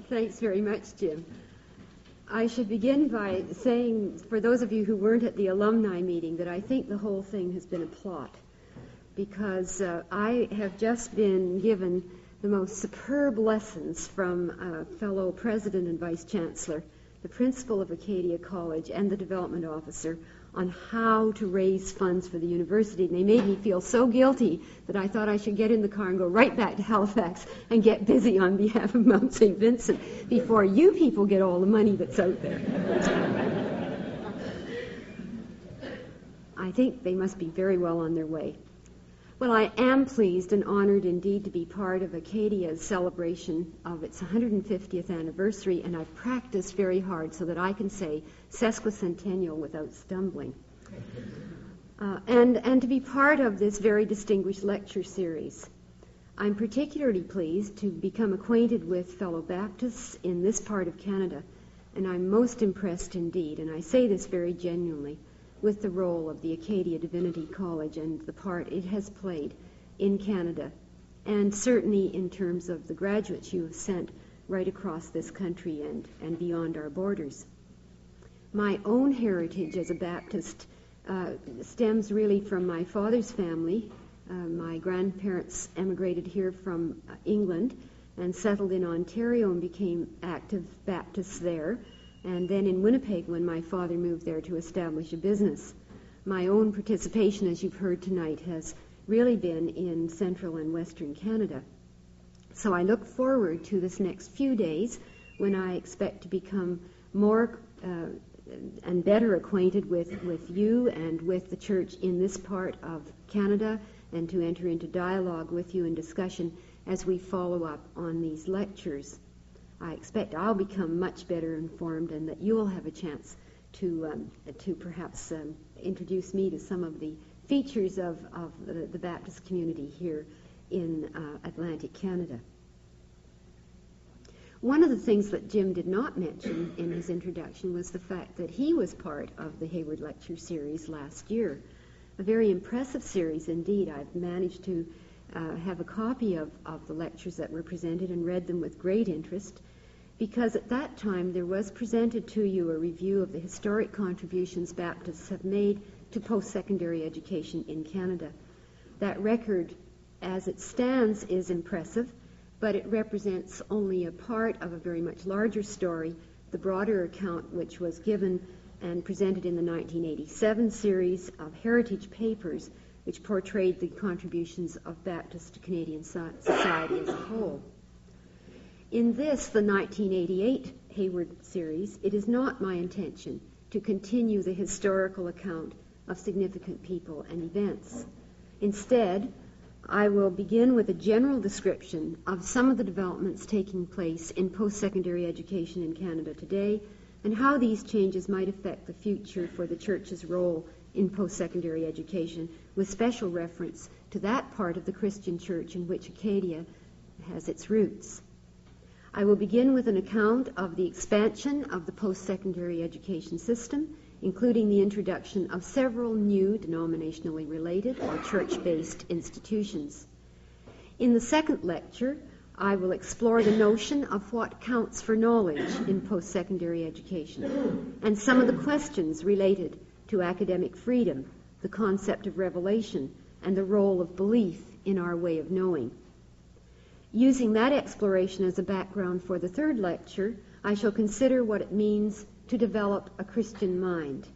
Thanks very much, Jim. I should begin by saying, for those of you who weren't at the alumni meeting, that I think the whole thing has been a plot, because I have just been given the most superb lessons from a fellow president and vice chancellor, the principal of Acadia College, and the development officer on how to raise funds for the university. And they made me feel so guilty that I thought I should get in the car and go right back to Halifax and get busy on behalf of Mount St. Vincent before you people get all the money that's out there. I think they must be very well on their way. Well, I am pleased and honored indeed to be part of Acadia's celebration of its 150th anniversary, and I've practiced very hard so that I can say sesquicentennial without stumbling. And to be part of this very distinguished lecture series. I'm particularly pleased to become acquainted with fellow Baptists in this part of Canada, and I'm most impressed indeed, and I say this very genuinely, with the role of the Acadia Divinity College and the part it has played in Canada, and certainly in terms of the graduates you have sent right across this country and beyond our borders. My own heritage as a Baptist stems really from my father's family. My grandparents emigrated here from England and settled in Ontario and became active Baptists there, and then in Winnipeg when my father moved there to establish a business. My own participation, as you've heard tonight, has really been in central and western Canada. So I look forward to this next few days when I expect to become more and better acquainted with you and with the church in this part of Canada, and to enter into dialogue with you and discussion as we follow up on these lectures. I expect I'll become much better informed and that you'll have a chance to perhaps introduce me to some of the features of the Baptist community here in Atlantic Canada. One of the things that Jim did not mention in his introduction was the fact that he was part of the Hayward Lecture Series last year. A very impressive series indeed. I've managed to have a copy of the lectures that were presented and read them with great interest, because at that time there was presented to you a review of the historic contributions Baptists have made to post-secondary education in Canada. That record, as it stands, is impressive, but it represents only a part of a very much larger story, the broader account which was given and presented in the 1987 series of heritage papers which portrayed the contributions of Baptist to Canadian society as a whole. In this, the 1988 Hayward series, it is not my intention to continue the historical account of significant people and events. Instead, I will begin with a general description of some of the developments taking place in post-secondary education in Canada today and how these changes might affect the future for the Church's role in post-secondary education, with special reference to that part of the Christian Church in which Acadia has its roots. I will begin with an account of the expansion of the post-secondary education system, including the introduction of several new denominationally related or church-based institutions. In the second lecture, I will explore the notion of what counts for knowledge in post-secondary education and some of the questions related to academic freedom, the concept of revelation, and the role of belief in our way of knowing. Using that exploration as a background for the third lecture, I shall consider what it means to develop a Christian mind.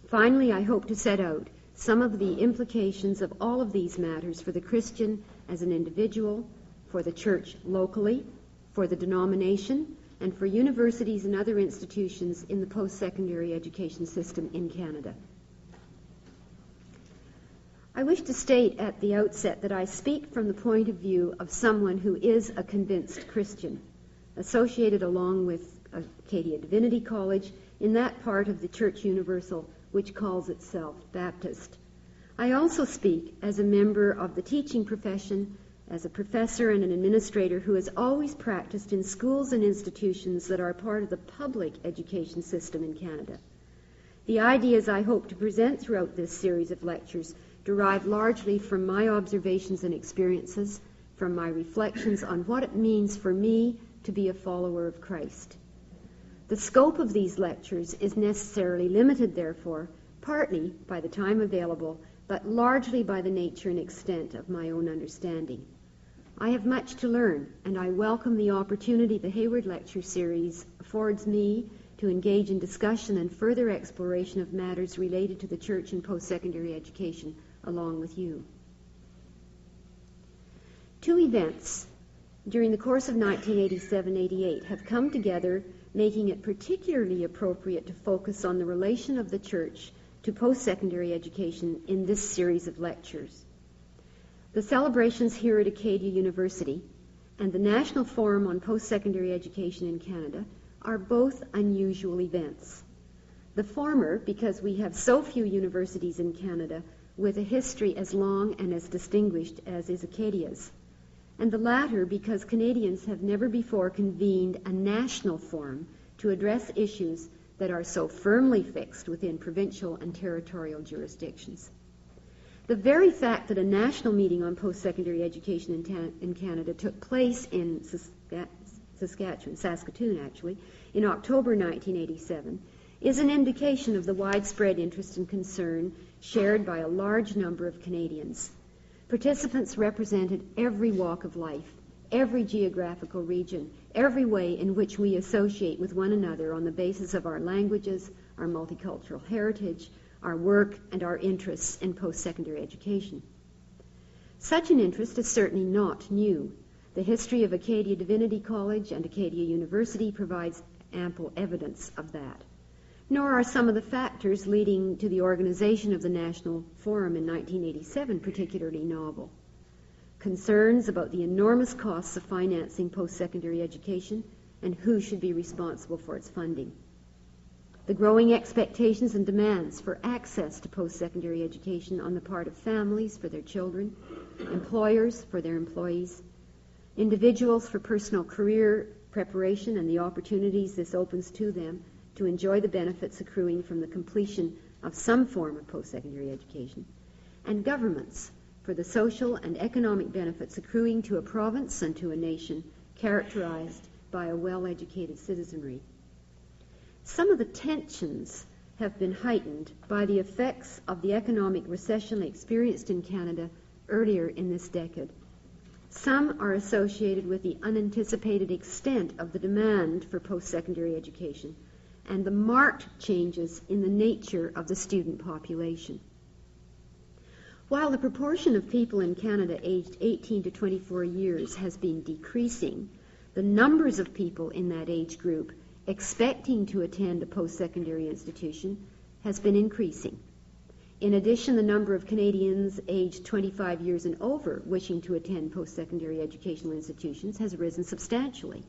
Finally, I hope to set out some of the implications of all of these matters for the Christian as an individual, for the church locally, for the denomination, and for universities and other institutions in the post-secondary education system in Canada. I wish to state at the outset that I speak from the point of view of someone who is a convinced Christian, associated along with Acadia Divinity College in that part of the Church Universal which calls itself Baptist. I also speak as a member of the teaching profession, as a professor and an administrator who has always practiced in schools and institutions that are part of the public education system in Canada. The ideas I hope to present throughout this series of lectures derive largely from my observations and experiences, from my reflections on what it means for me to be a follower of Christ. The scope of these lectures is necessarily limited, therefore, partly by the time available, but largely by the nature and extent of my own understanding. I have much to learn, and I welcome the opportunity the Hayward Lecture Series affords me to engage in discussion and further exploration of matters related to the church and post-secondary education along with you. Two events during the course of 1987-88 have come together, making it particularly appropriate to focus on the relation of the church to post-secondary education in this series of lectures. The celebrations here at Acadia University and the National Forum on Post-Secondary Education in Canada are both unusual events. The former, because we have so few universities in Canada with a history as long and as distinguished as is Acadia's, and the latter because Canadians have never before convened a national forum to address issues that are so firmly fixed within provincial and territorial jurisdictions. The very fact that a national meeting on post-secondary education in Canada took place in Saskatoon actually, in October 1987, is an indication of the widespread interest and concern shared by a large number of Canadians. Participants represented every walk of life, every geographical region, every way in which we associate with one another on the basis of our languages, our multicultural heritage, our work, and our interests in post-secondary education. Such an interest is certainly not new. The history of Acadia Divinity College and Acadia University provides ample evidence of that. Nor are some of the factors leading to the organization of the National Forum in 1987 particularly novel. Concerns about the enormous costs of financing post-secondary education and who should be responsible for its funding. The growing expectations and demands for access to post-secondary education on the part of families for their children, employers for their employees, individuals for personal career preparation and the opportunities this opens to them to enjoy the benefits accruing from the completion of some form of post-secondary education, and governments for the social and economic benefits accruing to a province and to a nation characterized by a well-educated citizenry. Some of the tensions have been heightened by the effects of the economic recession experienced in Canada earlier in this decade. Some are associated with the unanticipated extent of the demand for post-secondary education and the marked changes in the nature of the student population. While the proportion of people in Canada aged 18 to 24 years has been decreasing, the numbers of people in that age group expecting to attend a post-secondary institution has been increasing. In addition, the number of Canadians aged 25 years and over wishing to attend post-secondary educational institutions has risen substantially.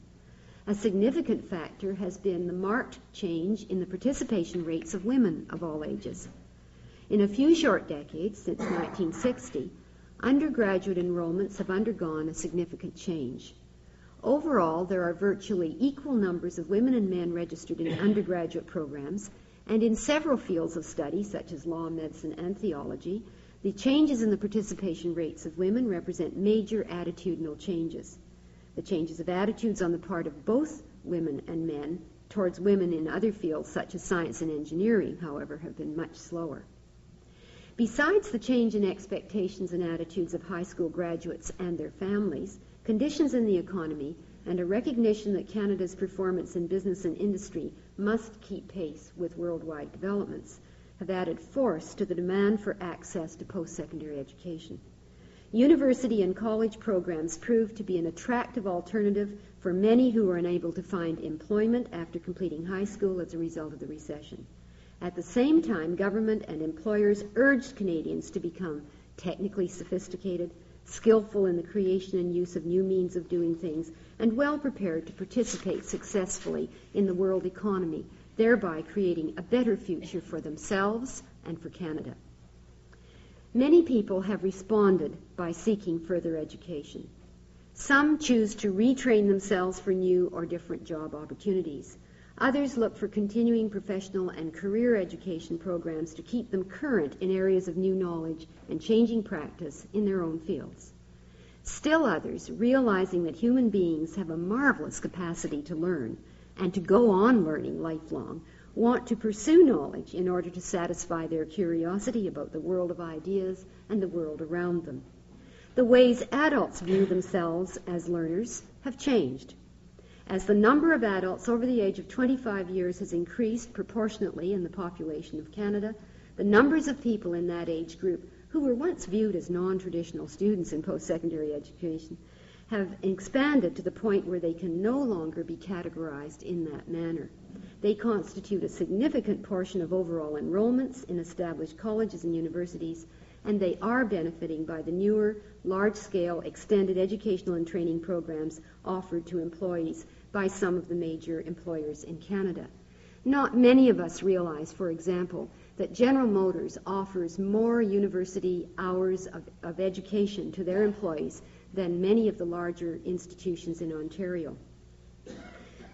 A significant factor has been the marked change in the participation rates of women of all ages. In a few short decades, since 1960, undergraduate enrollments have undergone a significant change. Overall, there are virtually equal numbers of women and men registered in undergraduate programs, and in several fields of study, such as law, medicine, and theology, the changes in the participation rates of women represent major attitudinal changes. The changes of attitudes on the part of both women and men towards women in other fields, such as science and engineering, however, have been much slower. Besides the change in expectations and attitudes of high school graduates and their families, conditions in the economy, and a recognition that Canada's performance in business and industry must keep pace with worldwide developments, have added force to the demand for access to post-secondary education. University and college programs proved to be an attractive alternative for many who were unable to find employment after completing high school as a result of the recession. At the same time, government and employers urged Canadians to become technically sophisticated, skillful in the creation and use of new means of doing things, and well prepared to participate successfully in the world economy, thereby creating a better future for themselves and for Canada. Many people have responded by seeking further education. Some choose to retrain themselves for new or different job opportunities. Others look for continuing professional and career education programs to keep them current in areas of new knowledge and changing practice in their own fields. Still others, realizing that human beings have a marvelous capacity to learn and to go on learning lifelong, want to pursue knowledge in order to satisfy their curiosity about the world of ideas and the world around them. The ways adults view themselves as learners have changed. As the number of adults over the age of 25 years has increased proportionately in the population of Canada, the numbers of people in that age group who were once viewed as non-traditional students in post-secondary education have expanded to the point where they can no longer be categorized in that manner. They constitute a significant portion of overall enrollments in established colleges and universities, and they are benefiting by the newer, large-scale, extended educational and training programs offered to employees by some of the major employers in Canada. Not many of us realize, for example, that General Motors offers more university hours of education to their employees than many of the larger institutions in Ontario.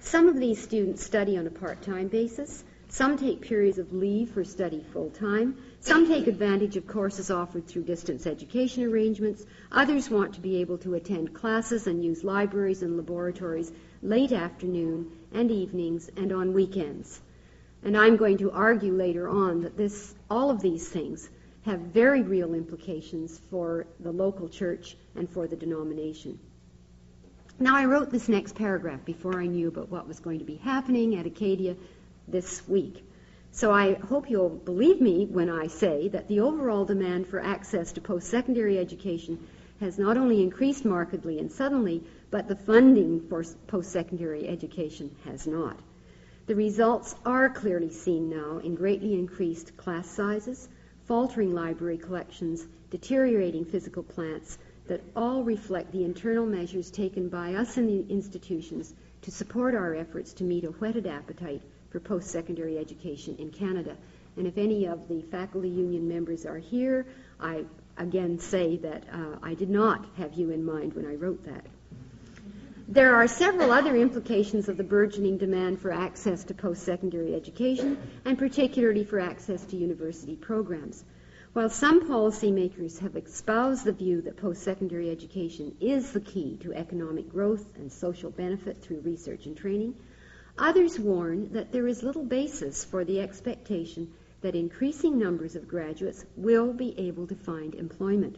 Some of these students study on a part-time basis. Some take periods of leave for study full-time. Some take advantage of courses offered through distance education arrangements. Others want to be able to attend classes and use libraries and laboratories late afternoon and evenings and on weekends. And I'm going to argue later on that all of these things have very real implications for the local church and for the denomination. Now, I wrote this next paragraph before I knew about what was going to be happening at Acadia this week. So I hope you'll believe me when I say that the overall demand for access to post-secondary education has not only increased markedly and suddenly, but the funding for post-secondary education has not. The results are clearly seen now in greatly increased class sizes, faltering library collections, deteriorating physical plants that all reflect the internal measures taken by us in the institutions to support our efforts to meet a whetted appetite for post-secondary education in Canada. And if any of the faculty union members are here, I again say that I did not have you in mind when I wrote that. There are several other implications of the burgeoning demand for access to post-secondary education, and particularly for access to university programs. While some policymakers have espoused the view that post-secondary education is the key to economic growth and social benefit through research and training, others warn that there is little basis for the expectation that increasing numbers of graduates will be able to find employment.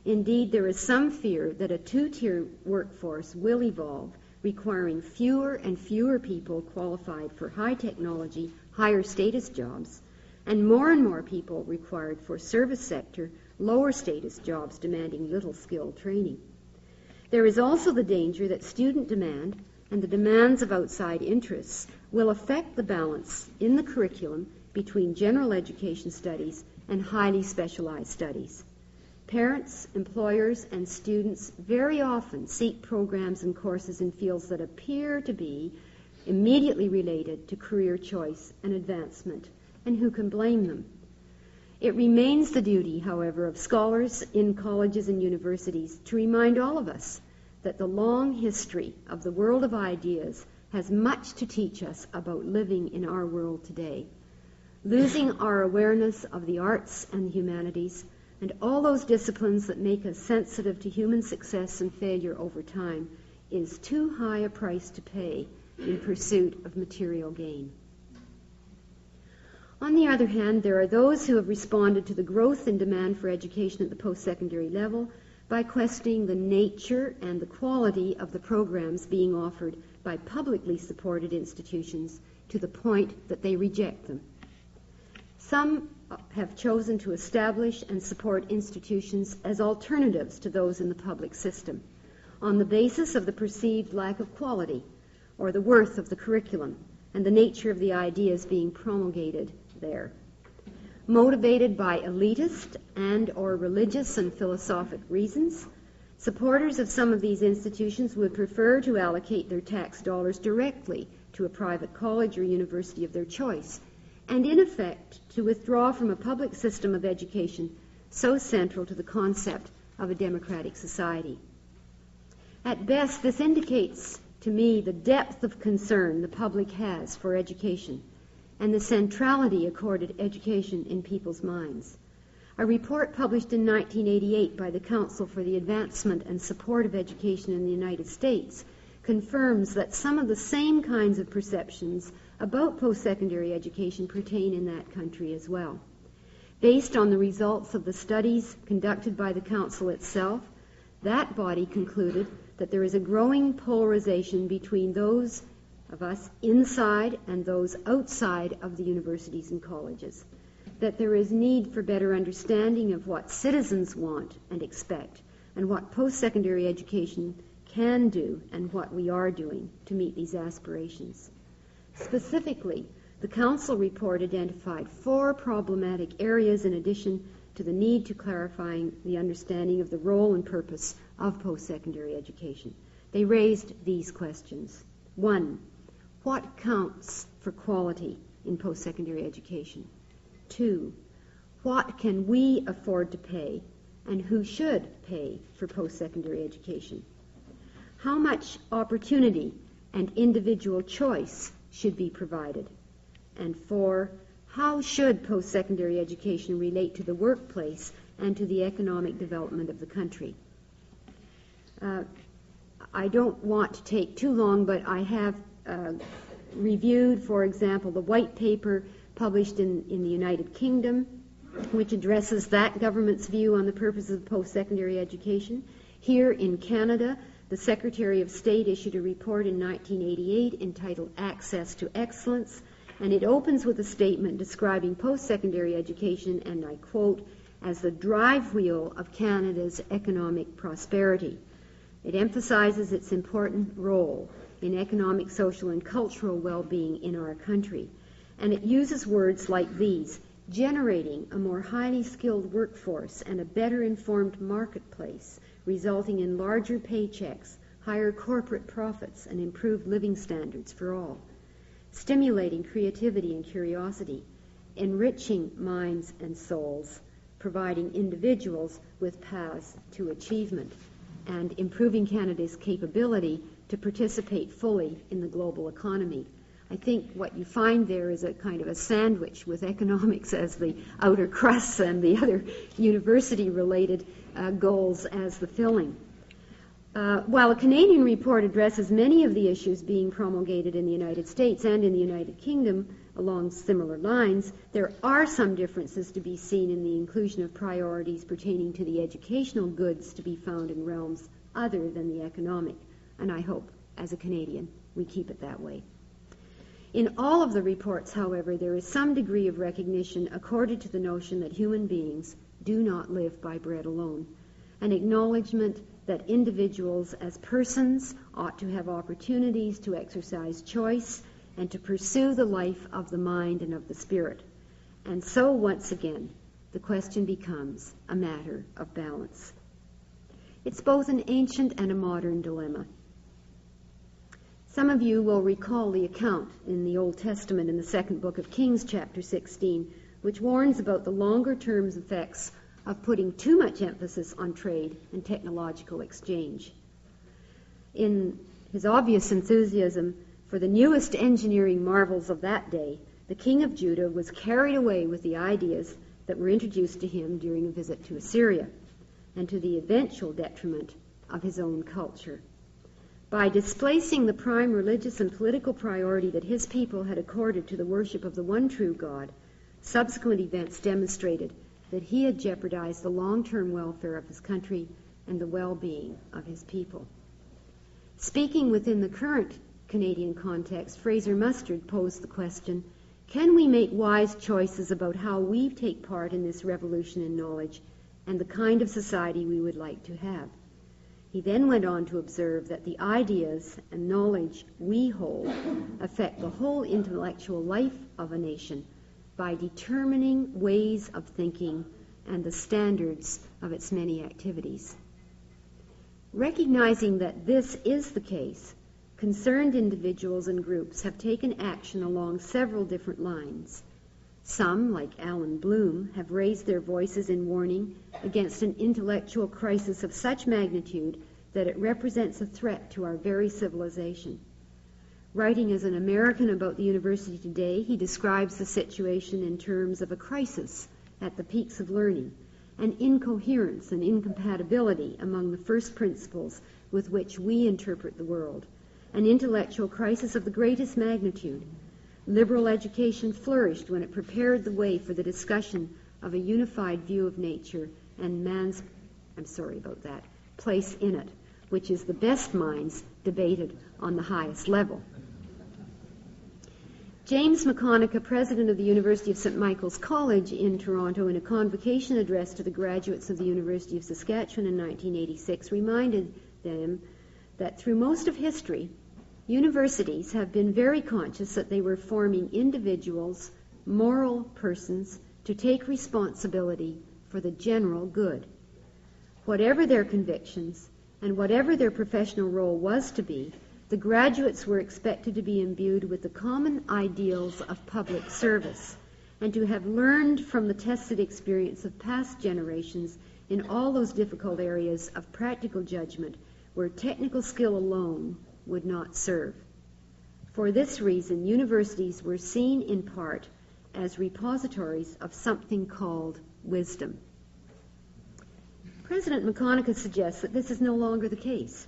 Indeed, there is some fear that a two-tier workforce will evolve, requiring fewer and fewer people qualified for high technology, higher status jobs, and more people required for service sector, lower status jobs demanding little skilled training. There is also the danger that student demand and the demands of outside interests will affect the balance in the curriculum between general education studies and highly specialized studies. Parents, employers, and students very often seek programs and courses in fields that appear to be immediately related to career choice and advancement, and who can blame them? It remains the duty, however, of scholars in colleges and universities to remind all of us that the long history of the world of ideas has much to teach us about living in our world today. Losing our awareness of the arts and the humanities and all those disciplines that make us sensitive to human success and failure over time is too high a price to pay in pursuit of material gain. On the other hand, there are those who have responded to the growth in demand for education at the post-secondary level by questioning the nature and the quality of the programs being offered by publicly supported institutions to the point that they reject them. Some have chosen to establish and support institutions as alternatives to those in the public system on the basis of the perceived lack of quality or the worth of the curriculum and the nature of the ideas being promulgated there. Motivated by elitist and or religious and philosophic reasons, supporters of some of these institutions would prefer to allocate their tax dollars directly to a private college or university of their choice, and in effect to withdraw from a public system of education so central to the concept of a democratic society. At best, this indicates to me the depth of concern the public has for education and the centrality accorded education in people's minds. A report published in 1988 by the Council for the Advancement and Support of Education in the United States confirms that some of the same kinds of perceptions about post-secondary education pertain in that country as well. Based on the results of the studies conducted by the Council itself, that body concluded that there is a growing polarization between those of us inside and those outside of the universities and colleges, that there is need for better understanding of what citizens want and expect, and what post-secondary education can do and what we are doing to meet these aspirations. Specifically, the Council report identified 4 problematic areas in addition to the need to clarifying the understanding of the role and purpose of post-secondary education. They raised these questions. 1, what counts for quality in post-secondary education? 2, what can we afford to pay and who should pay for post-secondary education? How much opportunity and individual choice should be provided? And 4, how should post-secondary education relate to the workplace and to the economic development of the country? I don't want to take too long, but I have reviewed, for example, the white paper published in the United Kingdom, which addresses that government's view on the purposes of post-secondary education. Here in Canada, the Secretary of State issued a report in 1988 entitled Access to Excellence, and it opens with a statement describing post-secondary education, and I quote, as the drive wheel of Canada's economic prosperity. It emphasizes its important role in economic, social, and cultural well-being in our country. And it uses words like these: generating a more highly skilled workforce and a better informed marketplace, resulting in larger paychecks, higher corporate profits, and improved living standards for all. Stimulating creativity and curiosity, enriching minds and souls, providing individuals with paths to achievement, and improving Canada's capability to participate fully in the global economy. I think what you find there is a kind of a sandwich with economics as the outer crust and the other university-related goals as the filling. While a Canadian report addresses many of the issues being promulgated in the United States and in the United Kingdom along similar lines, there are some differences to be seen in the inclusion of priorities pertaining to the educational goods to be found in realms other than the economic. And I hope, as a Canadian, we keep it that way. In all of the reports, however, there is some degree of recognition accorded to the notion that human beings do not live by bread alone, an acknowledgement that individuals as persons ought to have opportunities to exercise choice and to pursue the life of the mind and of the spirit. And so, once again, the question becomes a matter of balance. It's both an ancient and a modern dilemma. Some of you will recall the account in the Old Testament in the second book of Kings, chapter 16, which warns about the longer-term effects of putting too much emphasis on trade and technological exchange. In his obvious enthusiasm for the newest engineering marvels of that day, the king of Judah was carried away with the ideas that were introduced to him during a visit to Assyria, and to the eventual detriment of his own culture. By displacing the prime religious and political priority that his people had accorded to the worship of the one true God, subsequent events demonstrated that he had jeopardized the long-term welfare of his country and the well-being of his people. Speaking within the current Canadian context, Fraser Mustard posed the question, can we make wise choices about how we take part in this revolution in knowledge and the kind of society we would like to have? He then went on to observe that the ideas and knowledge we hold affect the whole intellectual life of a nation by determining ways of thinking and the standards of its many activities. Recognizing that this is the case, concerned individuals and groups have taken action along several different lines. Some, like Alan Bloom, have raised their voices in warning against an intellectual crisis of such magnitude that it represents a threat to our very civilization. Writing as an American about the university today, he describes the situation in terms of a crisis at the peaks of learning, an incoherence and incompatibility among the first principles with which we interpret the world, an intellectual crisis of the greatest magnitude. Liberal education flourished when it prepared the way for the discussion of a unified view of nature and man's, place in it, which is the best minds debated on the highest level. James McConaughey, president of the University of St. Michael's College in Toronto, in a convocation address to the graduates of the University of Saskatchewan in 1986, reminded them that through most of history, universities have been very conscious that they were forming individuals, moral persons, to take responsibility for the general good. Whatever their convictions and whatever their professional role was to be, the graduates were expected to be imbued with the common ideals of public service and to have learned from the tested experience of past generations in all those difficult areas of practical judgment where technical skill alone would not serve. For this reason, universities were seen in part as repositories of something called wisdom. President McConaughey suggests that this is no longer the case.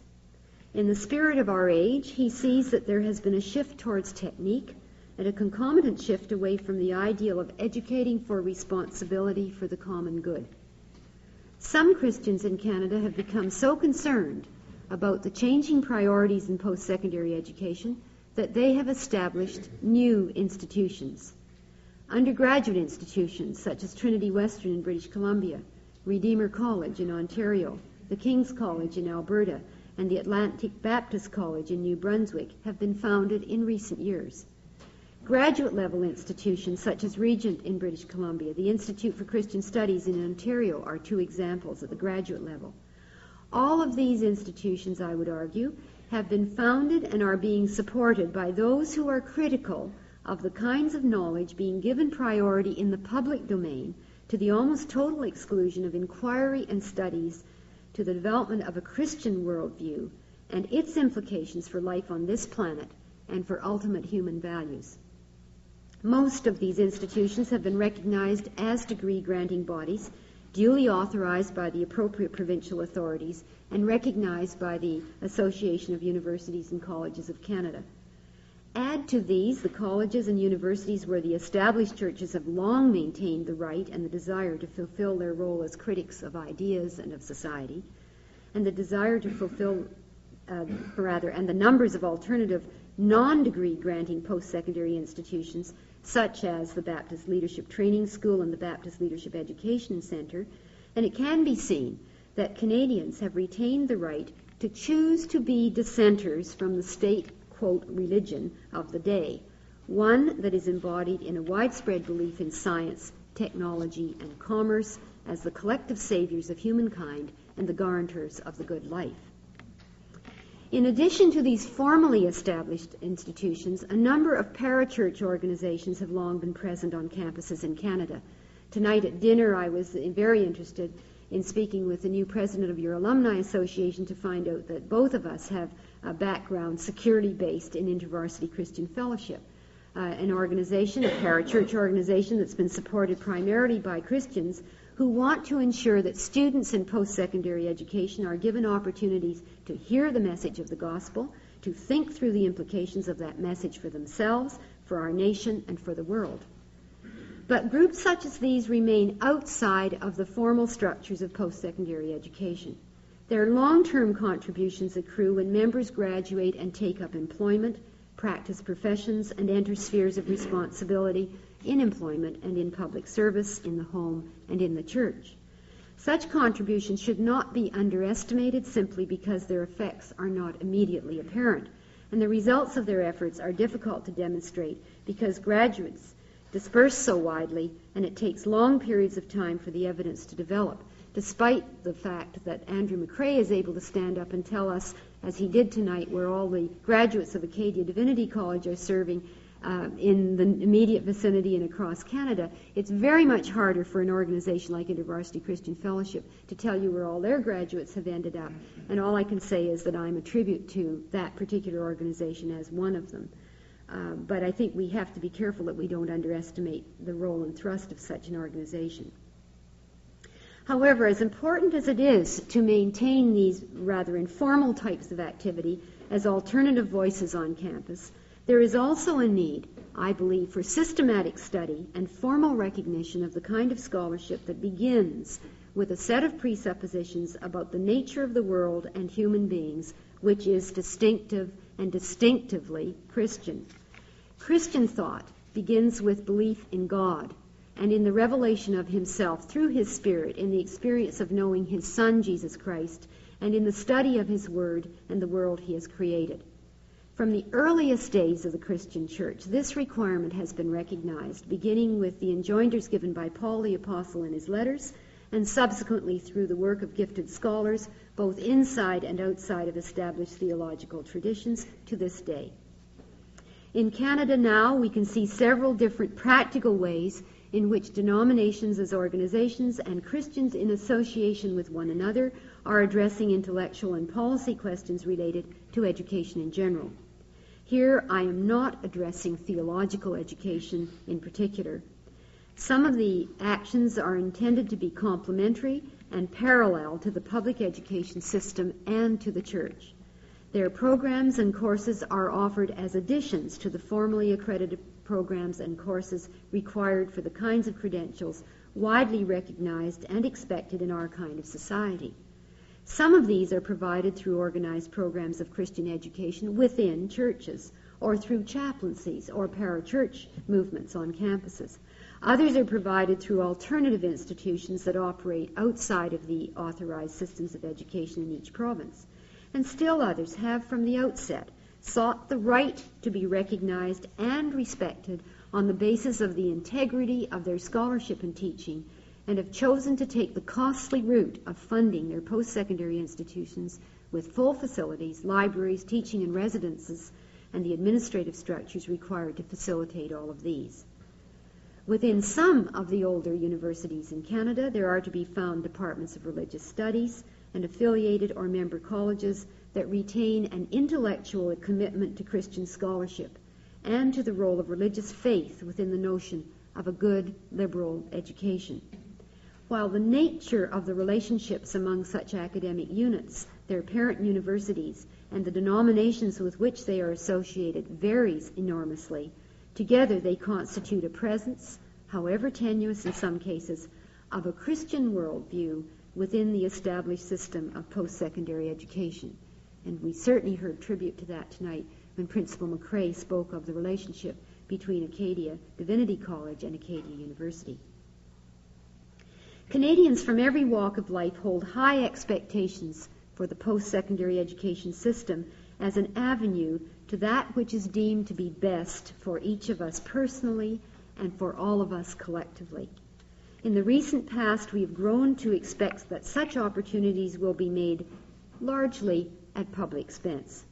In the spirit of our age, he sees that there has been a shift towards technique and a concomitant shift away from the ideal of educating for responsibility for the common good. Some Christians in Canada have become so concerned about the changing priorities in post-secondary education that they have established new institutions. Undergraduate institutions such as Trinity Western in British Columbia, Redeemer College in Ontario, the King's College in Alberta, and the Atlantic Baptist College in New Brunswick have been founded in recent years. Graduate-level institutions such as Regent in British Columbia, the Institute for Christian Studies in Ontario are two examples at the graduate level. All of these institutions, I would argue, have been founded and are being supported by those who are critical of the kinds of knowledge being given priority in the public domain to the almost total exclusion of inquiry and studies to the development of a Christian worldview and its implications for life on this planet and for ultimate human values. Most of these institutions have been recognized as degree-granting bodies, duly authorized by the appropriate provincial authorities and recognized by the Association of Universities and Colleges of Canada. Add to these the colleges and universities where the established churches have long maintained the right and the desire to fulfill their role as critics of ideas and of society, and the desire to fulfill, and the numbers of alternative non-degree granting post-secondary institutions such as the Baptist Leadership Training School and the Baptist Leadership Education Center, and it can be seen that Canadians have retained the right to choose to be dissenters from the state, quote, religion of the day, one that is embodied in a widespread belief in science, technology, and commerce as the collective saviors of humankind and the guarantors of the good life. In addition to these formally established institutions, a number of parachurch organizations have long been present on campuses in Canada. Tonight at dinner, I was very interested in speaking with the new president of your alumni association to find out that both of us have a background securely based in InterVarsity Christian Fellowship, an organization, a parachurch organization that's been supported primarily by Christians who want to ensure that students in post-secondary education are given opportunities to hear the message of the gospel, to think through the implications of that message for themselves, for our nation, and for the world. But groups such as these remain outside of the formal structures of post-secondary education. Their long-term contributions accrue when members graduate and take up employment, practice professions, and enter spheres of responsibility in employment and in public service, in the home, and in the church. Such contributions should not be underestimated simply because their effects are not immediately apparent, and the results of their efforts are difficult to demonstrate because graduates disperse so widely, and it takes long periods of time for the evidence to develop, despite the fact that Andrew McRae is able to stand up and tell us, as he did tonight, where all the graduates of Acadia Divinity College are serving in the immediate vicinity and across Canada. It's very much harder for an organization like InterVarsity Christian Fellowship to tell you where all their graduates have ended up, and all I can say is that I'm a tribute to that particular organization as one of them. But I think we have to be careful that we don't underestimate the role and thrust of such an organization. However, as important as it is to maintain these rather informal types of activity as alternative voices on campus, there is also a need, I believe, for systematic study and formal recognition of the kind of scholarship that begins with a set of presuppositions about the nature of the world and human beings, which is distinctive and distinctively Christian. Christian thought begins with belief in God and in the revelation of himself through his Spirit, in the experience of knowing his Son, Jesus Christ, and in the study of his Word and the world he has created. From the earliest days of the Christian church, this requirement has been recognized, beginning with the enjoinders given by Paul the Apostle in his letters, and subsequently through the work of gifted scholars, both inside and outside of established theological traditions, to this day. In Canada now, we can see several different practical ways in which denominations as organizations and Christians in association with one another are addressing intellectual and policy questions related to education in general. Here, I am not addressing theological education in particular. Some of the actions are intended to be complementary and parallel to the public education system and to the church. Their programs and courses are offered as additions to the formally accredited programs and courses required for the kinds of credentials widely recognized and expected in our kind of society. Some of these are provided through organized programs of Christian education within churches or through chaplaincies or parachurch movements on campuses. Others are provided through alternative institutions that operate outside of the authorized systems of education in each province. And still others have from the outset sought the right to be recognized and respected on the basis of the integrity of their scholarship and teaching, and have chosen to take the costly route of funding their post-secondary institutions with full facilities, libraries, teaching and residences, and the administrative structures required to facilitate all of these. Within some of the older universities in Canada, there are to be found departments of religious studies and affiliated or member colleges that retain an intellectual commitment to Christian scholarship and to the role of religious faith within the notion of a good liberal education. While the nature of the relationships among such academic units, their parent universities, and the denominations with which they are associated varies enormously, together they constitute a presence, however tenuous in some cases, of a Christian worldview within the established system of post-secondary education. And we certainly heard tribute to that tonight when Principal McCrae spoke of the relationship between Acadia Divinity College and Acadia University. Canadians from every walk of life hold high expectations for the post-secondary education system as an avenue to that which is deemed to be best for each of us personally and for all of us collectively. In the recent past, we have grown to expect that such opportunities will be made largely at public expense,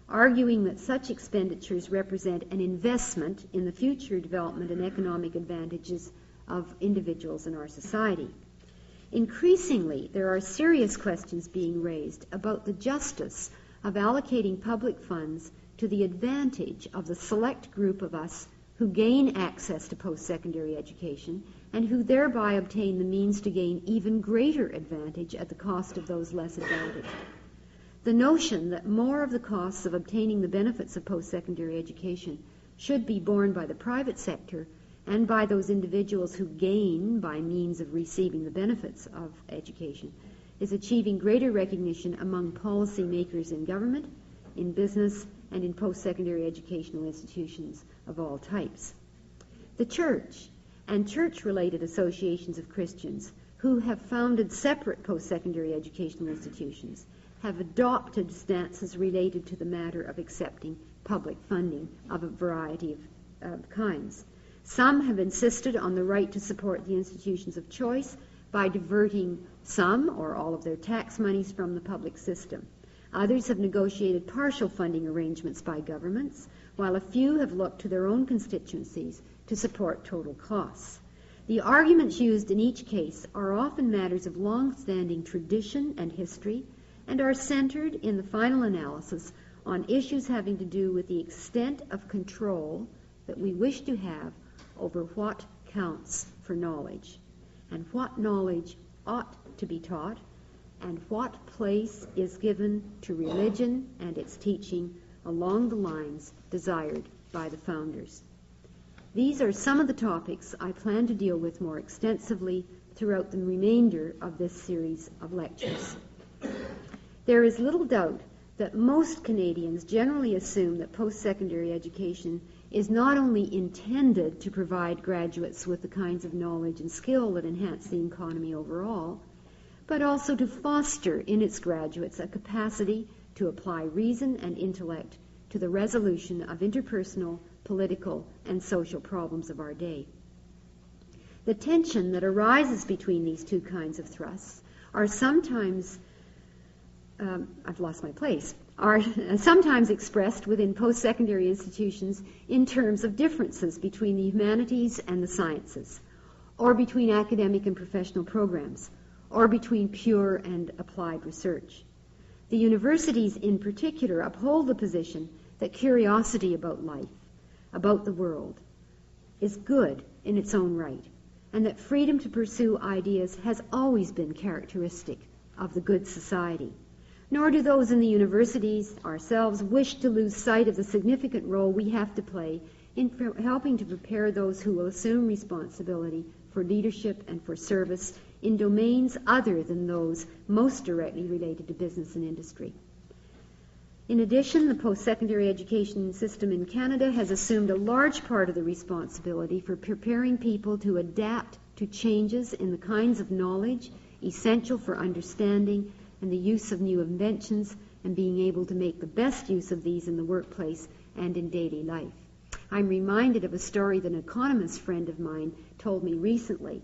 arguing that such expenditures represent an investment in the future development and economic advantages of individuals in our society. Increasingly, there are serious questions being raised about the justice of allocating public funds to the advantage of the select group of us who gain access to post-secondary education and who thereby obtain the means to gain even greater advantage at the cost of those less advantaged. The notion that more of the costs of obtaining the benefits of post-secondary education should be borne by the private sector and by those individuals who gain by means of receiving the benefits of education is achieving greater recognition among policy makers in government, in business, and in post-secondary educational institutions of all types. The church and church-related associations of Christians who have founded separate post-secondary educational institutions have adopted stances related to the matter of accepting public funding of a variety of kinds. Some have insisted on the right to support the institutions of choice by diverting some or all of their tax monies from the public system. Others have negotiated partial funding arrangements by governments, while a few have looked to their own constituencies to support total costs. The arguments used in each case are often matters of long-standing tradition and history, and are centered, in the final analysis, on issues having to do with the extent of control that we wish to have over what counts for knowledge, and what knowledge ought to be taught, and what place is given to religion and its teaching along the lines desired by the founders. These are some of the topics I plan to deal with more extensively throughout the remainder of this series of lectures. There is little doubt that most Canadians generally assume that post-secondary education is not only intended to provide graduates with the kinds of knowledge and skill that enhance the economy overall, but also to foster in its graduates a capacity to apply reason and intellect to the resolution of interpersonal, political, and social problems of our day. The tension that arises between these two kinds of thrusts are sometimes are sometimes expressed within post-secondary institutions in terms of differences between the humanities and the sciences, or between academic and professional programs, or between pure and applied research. The universities in particular uphold the position that curiosity about life, about the world, is good in its own right, and that freedom to pursue ideas has always been characteristic of the good society. Nor do those in the universities ourselves wish to lose sight of the significant role we have to play in helping to prepare those who will assume responsibility for leadership and for service in domains other than those most directly related to business and industry. In addition, the post-secondary education system in Canada has assumed a large part of the responsibility for preparing people to adapt to changes in the kinds of knowledge essential for understanding and the use of new inventions, and being able to make the best use of these in the workplace and in daily life. I'm reminded of a story that an economist friend of mine told me recently.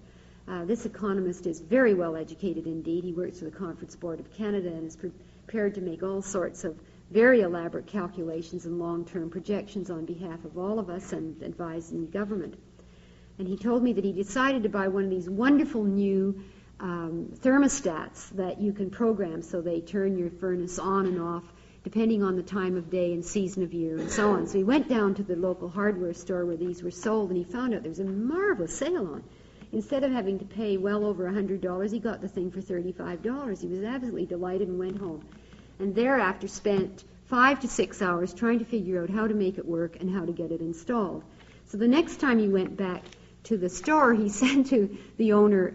This economist is very well educated indeed. He works for the Conference Board of Canada and is prepared to make all sorts of very elaborate calculations and long-term projections on behalf of all of us and advising government. And he told me that he decided to buy one of these wonderful new thermostats that you can program so they turn your furnace on and off depending on the time of day and season of year and so on. So he went down to the local hardware store where these were sold, and he found out there was a marvelous sale on. Instead of having to pay well over $100, he got the thing for $35. He was absolutely delighted and went home. And thereafter spent 5 to 6 hours trying to figure out how to make it work and how to get it installed. So the next time he went back to the store, he said to the owner,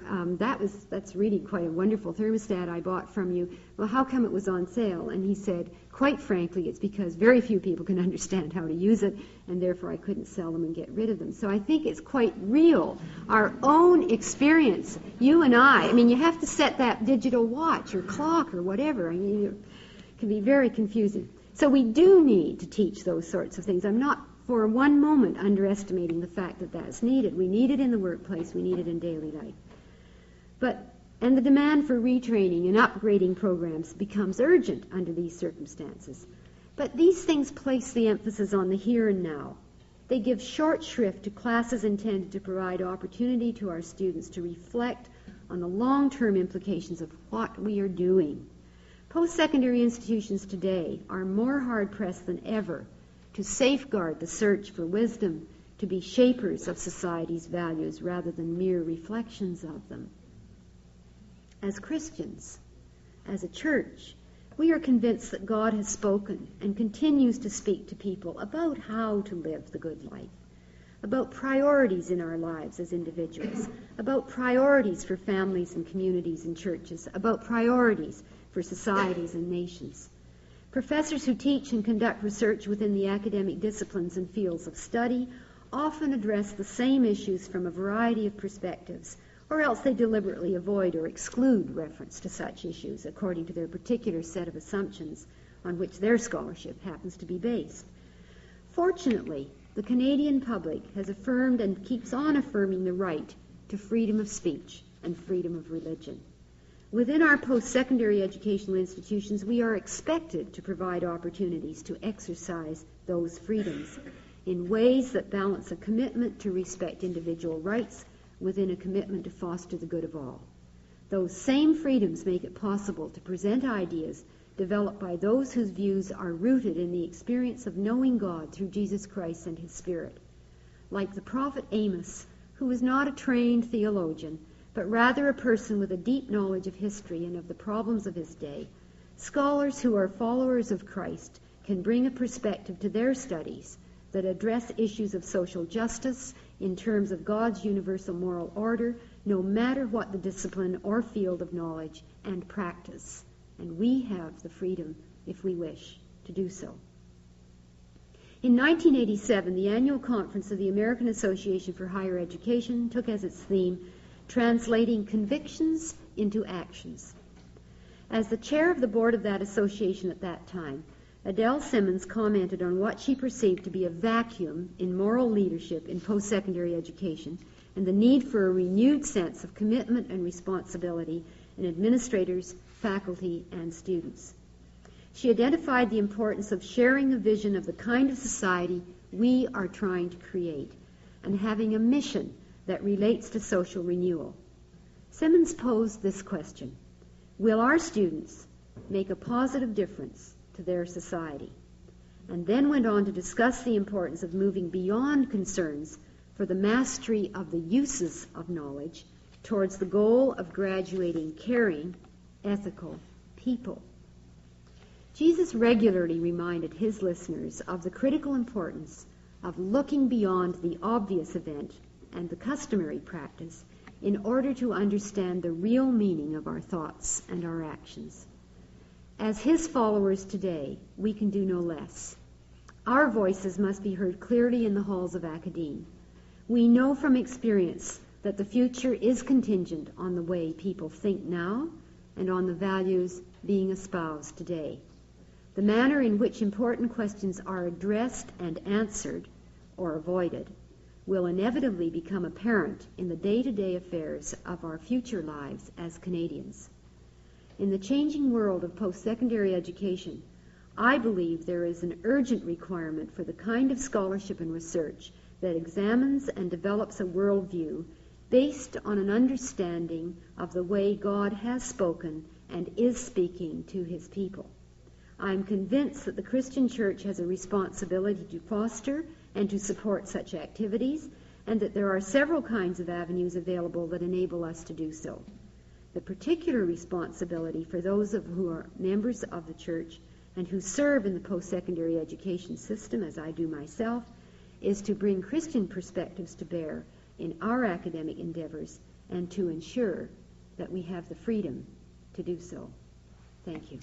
that's really quite a wonderful thermostat I bought from you. Well, how come it was on sale? And he said, quite frankly, it's because very few people can understand how to use it, and therefore I couldn't sell them and get rid of them. So I think it's quite real. Our own experience, you and I mean, you have to set that digital watch or clock or whatever. I mean, it can be very confusing. So we do need to teach those sorts of things. I'm not for one moment underestimating the fact that that's needed. We need it in the workplace. We need it in daily life. And the demand for retraining and upgrading programs becomes urgent under these circumstances. But these things place the emphasis on the here and now. They give short shrift to classes intended to provide opportunity to our students to reflect on the long-term implications of what we are doing. Post-secondary institutions today are more hard-pressed than ever to safeguard the search for wisdom, to be shapers of society's values rather than mere reflections of them. As Christians, as a church, we are convinced that God has spoken and continues to speak to people about how to live the good life, about priorities in our lives as individuals, about priorities for families and communities and churches, about priorities for societies and nations. Professors who teach and conduct research within the academic disciplines and fields of study often address the same issues from a variety of perspectives, or else they deliberately avoid or exclude reference to such issues according to their particular set of assumptions on which their scholarship happens to be based. Fortunately, the Canadian public has affirmed and keeps on affirming the right to freedom of speech and freedom of religion. Within our post-secondary educational institutions, we are expected to provide opportunities to exercise those freedoms in ways that balance a commitment to respect individual rights within a commitment to foster the good of all. Those same freedoms make it possible to present ideas developed by those whose views are rooted in the experience of knowing God through Jesus Christ and His Spirit. Like the prophet Amos, who was not a trained theologian, but rather a person with a deep knowledge of history and of the problems of his day, scholars who are followers of Christ can bring a perspective to their studies that address issues of social justice in terms of God's universal moral order, no matter what the discipline or field of knowledge and practice. And we have the freedom, if we wish, to do so. In 1987, the annual conference of the American Association for Higher Education took as its theme, Translating Convictions into Actions. As the chair of the board of that association at that time, Adele Simmons commented on what she perceived to be a vacuum in moral leadership in post-secondary education and the need for a renewed sense of commitment and responsibility in administrators, faculty, and students. She identified the importance of sharing a vision of the kind of society we are trying to create and having a mission that relates to social renewal. Simmons posed this question: will our students make a positive difference to their society? And then went on to discuss the importance of moving beyond concerns for the mastery of the uses of knowledge towards the goal of graduating caring, ethical people. Jesus regularly reminded his listeners of the critical importance of looking beyond the obvious event and the customary practice in order to understand the real meaning of our thoughts and our actions. As his followers today, we can do no less. Our voices must be heard clearly in the halls of academe. We know from experience that the future is contingent on the way people think now and on the values being espoused today. The manner in which important questions are addressed and answered, or avoided, will inevitably become apparent in the day-to-day affairs of our future lives as Canadians. In the changing world of post-secondary education, I believe there is an urgent requirement for the kind of scholarship and research that examines and develops a worldview based on an understanding of the way God has spoken and is speaking to his people. I am convinced that the Christian Church has a responsibility to foster and to support such activities, and that there are several kinds of avenues available that enable us to do so. The particular responsibility for those who are members of the Church and who serve in the post-secondary education system, as I do myself, is to bring Christian perspectives to bear in our academic endeavors and to ensure that we have the freedom to do so. Thank you.